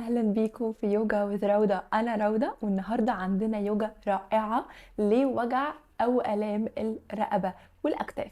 اهلا بيكم في يوجا وذ روضة. انا روضة والنهاردة عندنا يوجا رائعة لوجع او الام الرقبة والاكتاف.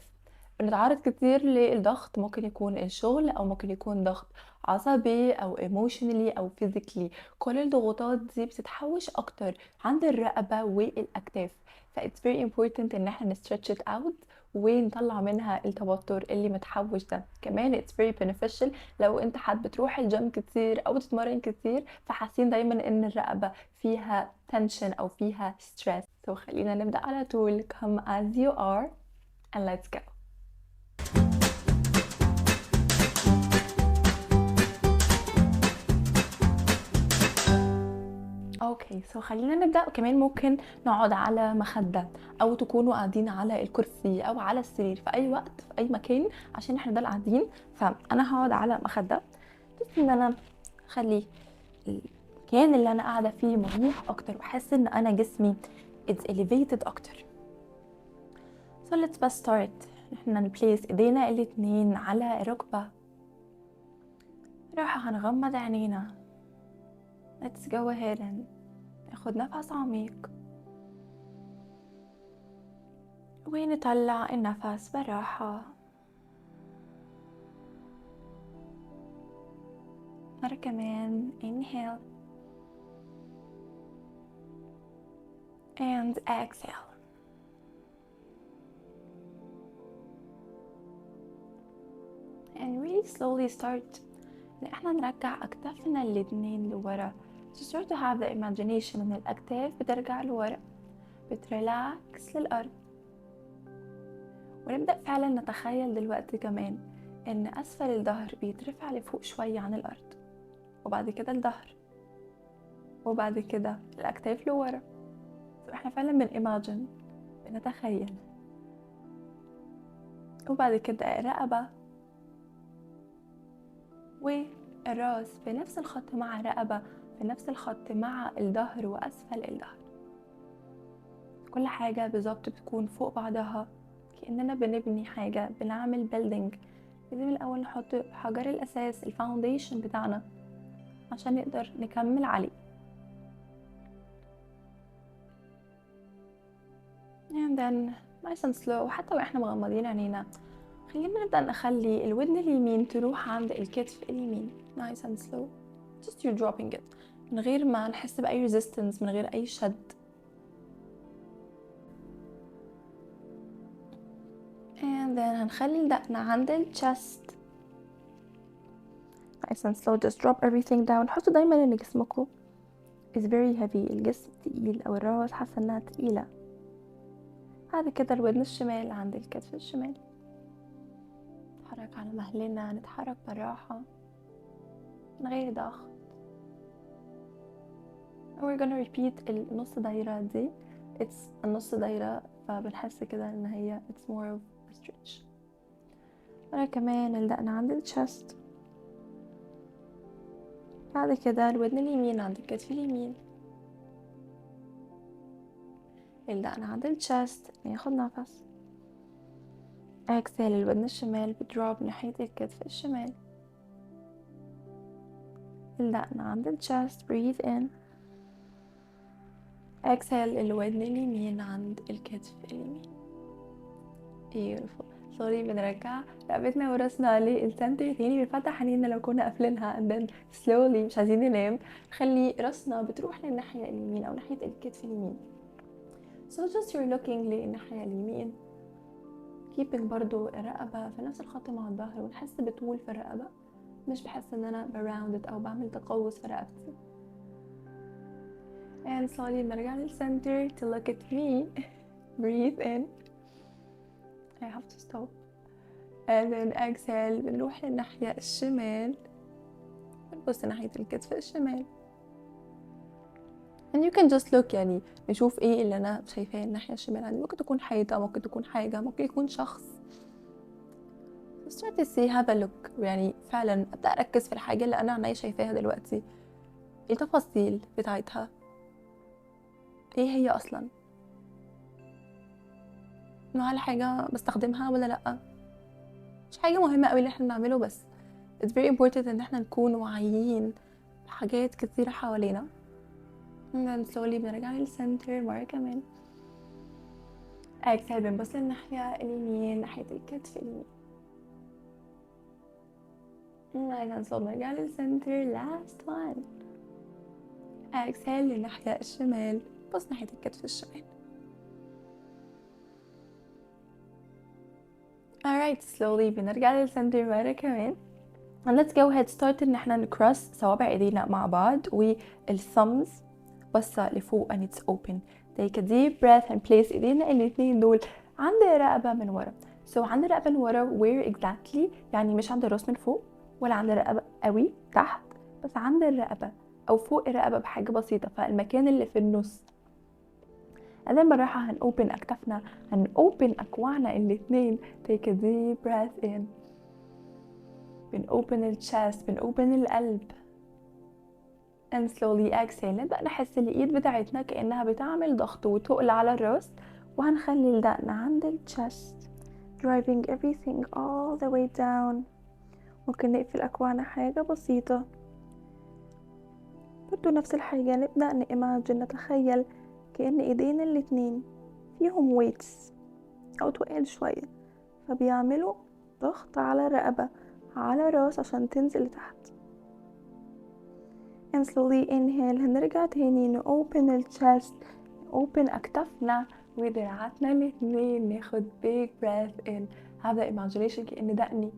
بنتعرض كتير للضغط، ممكن يكون الشغل او ممكن يكون ضغط عصبي او ايموشنالي او فيزيكلي. كل الضغوطات دي بتتحوش اكتر عند الرقبة والاكتاف، ف it's very important ان احنا نسترتش it out ونطلع منها التوتر اللي متحوش ده. كمان it's very beneficial لو انت حد بتروح الجيم كتير او بتتمرن كتير فحاسين دايما ان الرقبة فيها tension او فيها stress. so خلينا نبدأ على طول. come as you are and let's go. اوكي خلينا نبدأ. كمان ممكن نقعد على مخدة او تكونوا قاعدين على الكرسي او على السرير في اي وقت في اي مكان، عشان احنا ده قاعدين. فانا هقعد على مخدة بس ان انا اخلي المكان اللي انا قاعده فيه مريح اكتر واحس ان انا جسمي it's elevated اكتر. so let's best start. احنا نبليس ايدينا الاتنين على الركبه، راح هنغمض عينينا. let's go ahead and ناخد نفس عميق ونطلع النفس براحه. مرة كمان inhale and exhale. and really slowly start ان احنا نرجع اكتافنا الاتنين لورا. to start to have the imagination ان الاكتاف بترجع لورا، بتريلاكس للارض. ونبدأ فعلا نتخيل دلوقتي كمان ان اسفل الظهر بيترفع لفوق شوية عن الارض، وبعد كده الظهر، وبعد كده الاكتاف لورا. احنا فعلا بنimagine، بنتخيل. وبعد كده الرقبة والراس في نفس الخط مع الرقبة، في نفس الخط مع الظهر وأسفل الظهر. كل حاجة بالظبط بتكون فوق بعضها، كأننا بنبني حاجة، بنعمل building. لازم الأول نحط حجر الأساس، الفاونديشن بتاعنا، عشان نقدر نكمل عليه. and then nice and slow. حتى وإحنا مغمضين عينينا خلينا نبدأ نخلي الودن اليمين تروح عند الكتف اليمين. nice and slow just you dropping it من غير ما نحس بأي resistance، من غير أي شد. and then هنخلي الدقن عند الchest. nice and slow just drop everything down. حطوا دايما ان جسمكم is very heavy، الجسم تقيل او الراس حاسة انها تقيلة. بعد كده الودن الشمال عند الكتف الشمال. نتحرك على مهلنا، نتحرك بالراحة من غير ضغط. we're gonna repeat النص دايرة دي. it's النص دايرة، فبنحس كده ان هي it's more of a stretch. مرة كمان الدقن عند الchest. بعد كده الودن اليمين عند الكتف اليمين، الدقن عند الchest. ناخد نفس، exhale. الودن الشمال بتدروب ناحية الكتف الشمال، الدقن عند الchest. breathe in، exhale. الودن اليمين عند الكتف اليمين. beautiful. slowly بنرجع رقبتنا وراسنا للسنتر تاني، بنفتح عينينا لو كنا قافلينها and then slowly مش عايزين ننام، خلي راسنا بتروح للناحية اليمين أو ناحية الكتف اليمين. so just you're looking للناحية اليمين، keeping برضو الرقبة في نفس الخط مع الظهر، ونحس بطول في الرقبة، مش بحس ان انا براوندد او بعمل تقوس في رقبتي. and slowly بنرجع للسنتر to look at me. breathe in. I have to stop. and then exhale. بنروح للناحية الشمال، بنبص ناحية الكتف الشمال. and you can just look، يعني نشوف ايه اللي انا شايفاه الناحية الشمال عندي. ممكن تكون حيطة، ممكن تكون حاجة، ممكن يكون شخص. start to see، have a look. يعني فعلا ابدأ اركز في الحاجة اللي انا عيني شايفاها دلوقتي، التفاصيل بتاعتها ايه هي اصلا، نوع الحاجة بستخدمها ولا لأ. مش حاجة مهمة قوي اللي احنا بنعمله، بس it's very important ان احنا نكون واعيين حاجات كتيرة حوالينا. and then slowly بنرجع للسنتر مرة كمان. exhale بنبص للناحية اليمين ناحية الكتف اليمين. and then slowly بنرجع للسنتر last one. exhale للناحية الشمال بص ناحية الكتف الشمال. alright slowly بنرجع للسنتر مرة كمان. and let's go ahead start ان احنا نكروس صوابع ايدينا مع بعض والثumbs بصة لفوق and it's open. take a deep breath and place ايدينا الاتنين دول عند الرقبة من ورا. so عند الرقبة من ورا where exactly؟ يعني مش عند الراس من فوق ولا عند الرقبة قوي تحت، بس عند الرقبة او فوق الرقبة بحاجة بسيطة، فالمكان اللي في النص. and then بالراحة هنopen اكتافنا، هنopen اكوعنا الاتنين. take a deep breath in. بنopen الchest، بنopen القلب. and slowly exhale نبدأ نحس الإيد بتاعتنا كأنها بتعمل ضغط وتقل على الراس، وهنخلي الدقن عند الchest driving everything all the way down. ممكن نقفل أكواعنا حاجة بسيطة برضو نفس الحاجة. نبدأ نimagine نتخيل كأن إيدينا الاتنين فيهم weights أو تقال شوية، فبيعملوا ضغط على الرقبة على الراس عشان تنزل لتحت. and slowly inhale هنرجع تاني نopen الchest، open أكتافنا ودراعاتنا الاتنين، ناخد big breath in. have the imagination كأن دقني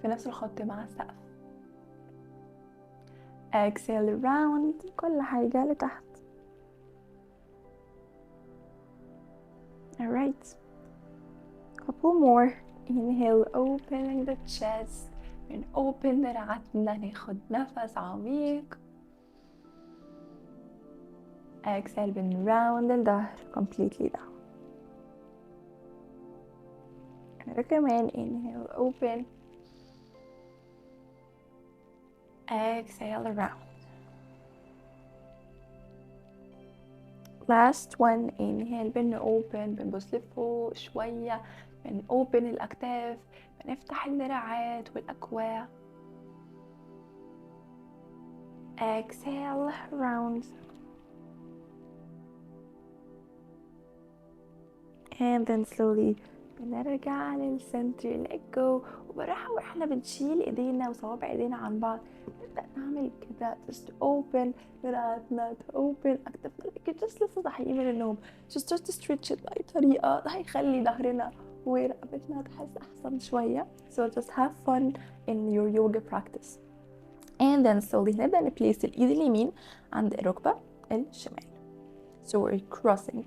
في نفس الخط مع السقف. exhale round كل حاجة لتحت. alright couple more. inhale opening the chest and open دراعاتنا، ناخد نفس عميق. exhale بن round الظهر completely down. كمان inhale open. exhale around. last one. inhale بن open بنبص لفوق شوية، بن open الأكتاف، بنفتح الدراعات والأكواع. exhale round. and then slowly بنرجع للسنتر let go. وبراحة واحنا بنشيل ايدينا وصوابع ايدينا عن بعض نبدأ نعمل كده just open دراعاتنا to open أكتافنا like just لسه صاحيين من النوم. just start to stretch it بأي طريقة، ده هيخلي ظهرنا ورقبتنا تحس أحسن شوية. so just have fun in your yoga practice. and then slowly نبدأ نبليس الإيد اليمين عند الركبة الشمال. so we're crossing.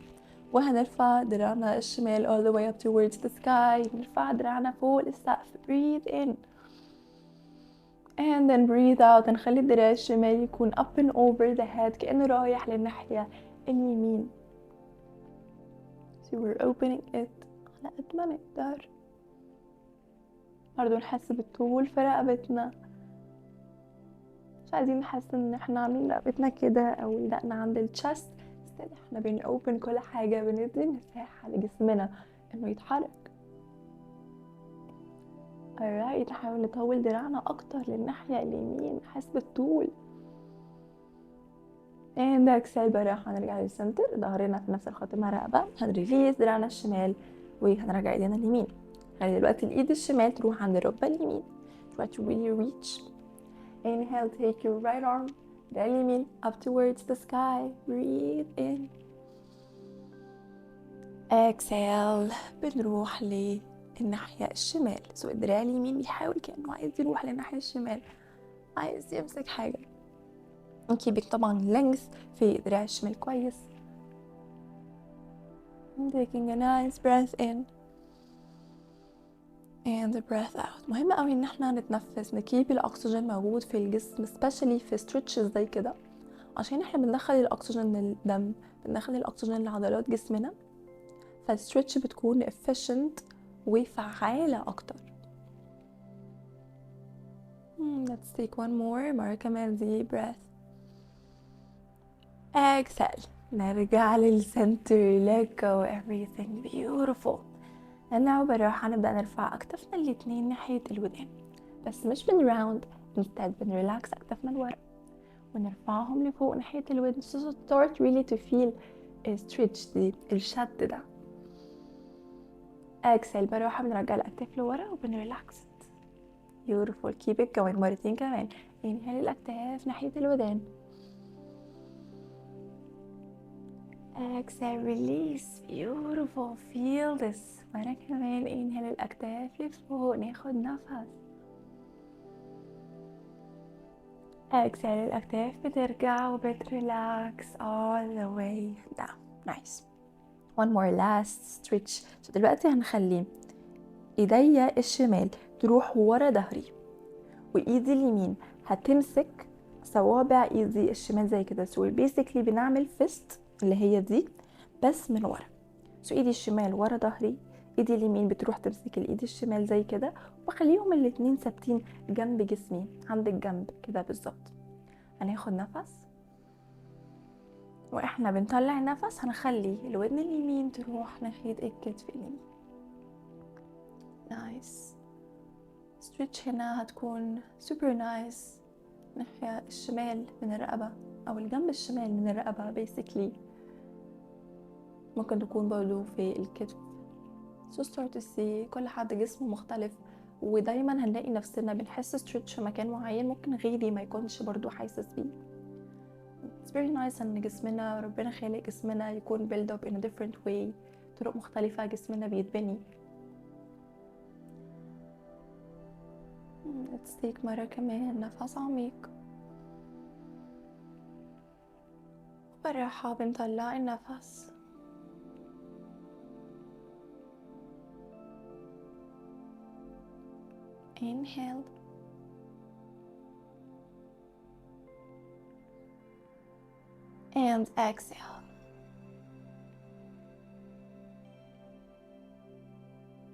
وهنرفع دراعنا الشمال all the way up towards the sky. نرفع دراعنا فوق للسقف. breathe in and then breathe out. نخلي الدراع الشمال يكون up and over the head كأنه رايح للناحية اليمين. so we're opening it على قد ما نقدر. برضو نحس بالطول في رقبتنا، مش عايزين نحس ان احنا عاملين رقبتنا كده او دقنا عند الشست. احنا بنopen كل حاجة، بندي مساحة لجسمنا انه يتحرك. alright نحاول نطول دراعنا اكتر للناحية اليمين، نحس بالطول. and exhale براحة نرجع للسنتر، ظهرنا في نفس الخط مع الرقبة. هنريليز دراعنا الشمال وهنرجع ايدينا اليمين. خلي دلوقتي الايد الشمال تروح عند الركبة اليمين. try to really reach. inhale take your right arm دراع اليمين up towards the sky. breathe in. exhale بنروح للناحية الشمال. so الدراع اليمين بيحاول كأنه عايز يروح للناحية الشمال، عايز يمسك حاجة. نكيبك طبعا length في الدراع الشمال كويس. taking a nice breath in and a breath out. مهم قوي ان احنا نتنفس، نكيب الاكسجين موجود في الجسم especially في stretches زي كده، عشان احنا بندخل الاكسجين للدم، بندخل الاكسجين لعضلات جسمنا، فالستريتش بتكون efficient وفعالة اكتر. let's take one more مرة كمان. deep breath. exhale نرجع للسنتر let go everything beautiful. now بالراحة نبدأ نرفع أكتافنا الاتنين ناحية الودان، بس مش بنراوند، instead بنريلاكس أكتافنا لورا ونرفعهم لفوق ناحية الودن. So start really to feel a stretch دي الشد ده. exhale بالراحة بنرجع الأكتاف لورا وبنريلاكس. beautiful keep it going. مرتين كمان. inhale الأكتاف ناحية الودان. exhale release. beautiful feel this. مرة كمان inhale الأكتاف لفوق ناخد نفس. exhale الأكتاف بترجع وبتريلاكس all the way down. nice. one more last stretch. so دلوقتي هنخلي ايديا الشمال تروح ورا ظهري وايدي اليمين هتمسك صوابع ايدي الشمال زي كده. so basically بنعمل فيست اللي هي دي بس من ورا. so ايدي الشمال ورا ظهري، ايدي اليمين بتروح تمسك الايد الشمال زي كده، وبخليهم الاتنين ثابتين جنب جسمي عند الجنب كده بالظبط. هناخد نفس واحنا بنطلع النفس هنخلي الودن اليمين تروح ناحية الكتف اليمين. نايس. ستريتش هنا هتكون سوبر نايس ناحية الشمال من الرقبة او الجنب الشمال من الرقبة basically. ممكن تكون برضو في الكتف. so start to see كل حد جسمه مختلف، ودايما هنلاقي نفسنا بنحس ستريتش في مكان معين ممكن غيري ما يكونش برضو حاسس بيه. it's very nice ان جسمنا ربنا خالق جسمنا يكون build up in a different way. طرق مختلفة جسمنا بيتبني. let's take مرة كمان نفس عميق بالراحة بنطلع النفس. inhale and exhale.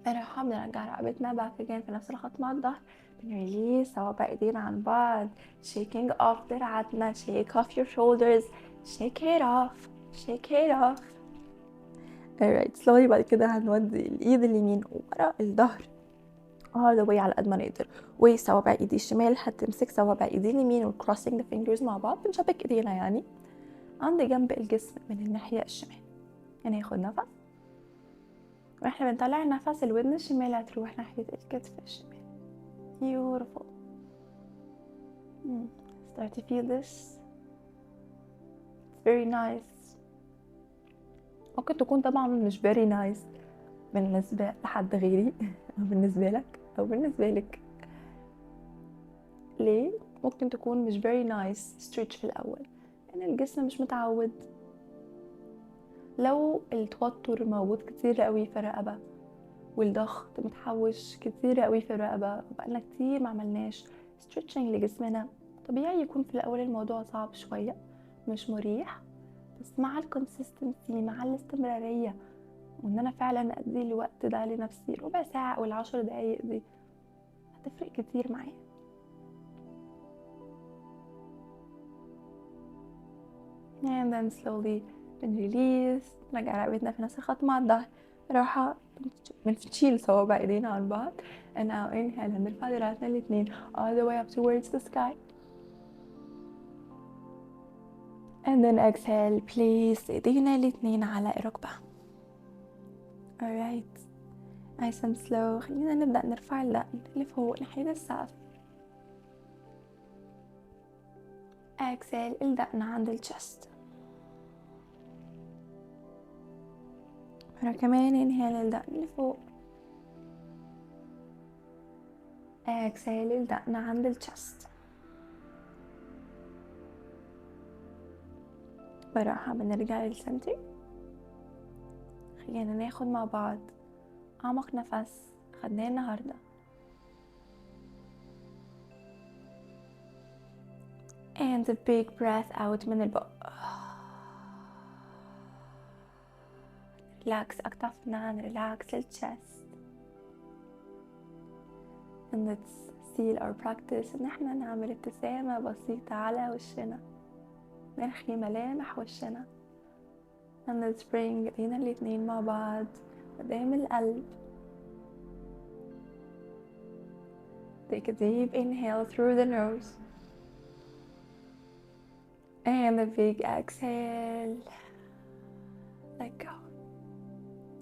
بالراحة بنرجع رقبتنا back again في نفس الخط مع الظهر. بنريليس صوابع ايدينا عن بعض. shaking off دراعاتنا. shake off your shoulders. shake it off. shake it off. alright slowly بعد كده هنودي الايد اليمين ورا الظهر all the way على قد ما نقدر، وصوابع ايدي الشمال هتمسك صوابع ايدي اليمين و crossing the fingers مع بعض. بنشبك ايدينا يعني عند جنب الجسم من الناحية الشمال. يعني ياخد نفس واحنا بنطلع النفس الودن الشمال هتروح ناحية الكتف الشمال. beautiful. start to feel this. it's very nice. ممكن تكون طبعا مش very nice بالنسبة لحد غيري أو بالنسبة لك أو بالنسبة لك. ليه؟ ممكن تكون مش very nice stretch في الأول لأن الجسم مش متعود. لو التوتر موجود كتير قوي في الرقبة والضغط متحوش كتير قوي في الرقبة وبقالنا كتير ما عملناش stretching لجسمنا، طبيعي يكون في الأول الموضوع صعب شوية مش مريح. بس مع الكونسيستنسي مع الاستمرارية وان انا فعلا ادي الوقت ده لنفسي ربع ساعة او ال10 دقايق دي هتفرق كتير معايا. and then slowly بنريليس نرجع رقبتنا في نفس الخط مع الظهر. راحة بنشيل صوابع ايدينا عن بعض and now inhale هنرفع دراعاتنا الاتنين all the way up towards the sky and then exhale place ايدينا الاتنين على الركبة. alright nice and slow. خلينا نبدأ نرفع الدقن لفوق ناحية السقف. exhale الدقن عند الchest. مرة كمان inhale الدقن لفوق. exhale الدقن عند الchest. براحة بنرجع للسنتر. خلينا ناخد مع بعض أعمق نفس خدناه النهاردة and a big breath out من البق. relax أكتافنا relax الchest and let's seal our practice إن احنا نعمل ابتسامة بسيطة على وشنا نرخي ملامح وشنا and let's bring ايدينا الاتنين مع بعض قدام القلب. take a deep inhale through the nose and a big exhale. Let go.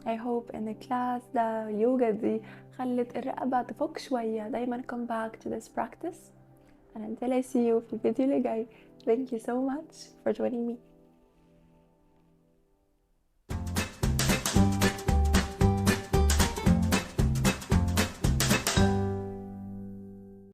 I hope ان الكلاس ده اليوجا دي خلت الرقبة تفك شوية. دايما come back to this practice and until I see you في الفيديو اللي جاي. Thank you so much for joining me.